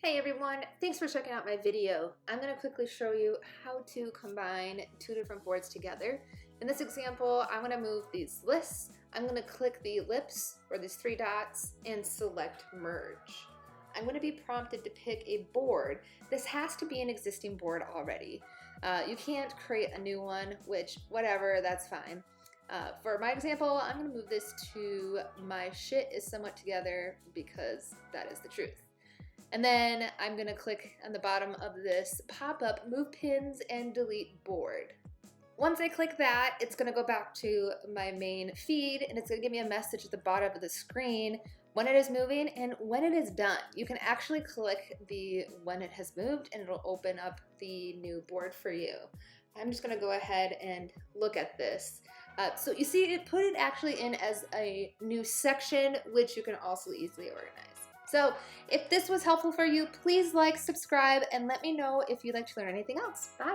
Hey everyone, thanks for checking out my video. I'm going to quickly show you how to combine two different boards together. In this example, I'm going to move these lists. I'm going to click the ellipse or these three dots and select merge. I'm going to be prompted to pick a board. This has to be an existing board already. You can't create a new one, which whatever, that's fine. For my example, I'm going to move this to my shit is somewhat together because that is the truth. And then I'm going to click on the bottom of this pop-up, move pins and delete board. Once I click that, it's going to go back to my main feed and it's going to give me a message at the bottom of the screen when it is moving and when it is done. You can actually click the when it has moved and it'll open up the new board for you. I'm just going to go ahead and look at this. So you see it put it actually in as a new section, which you can also easily organize. So if this was helpful for you, please like, subscribe, and let me know if you'd like to learn anything else. Bye.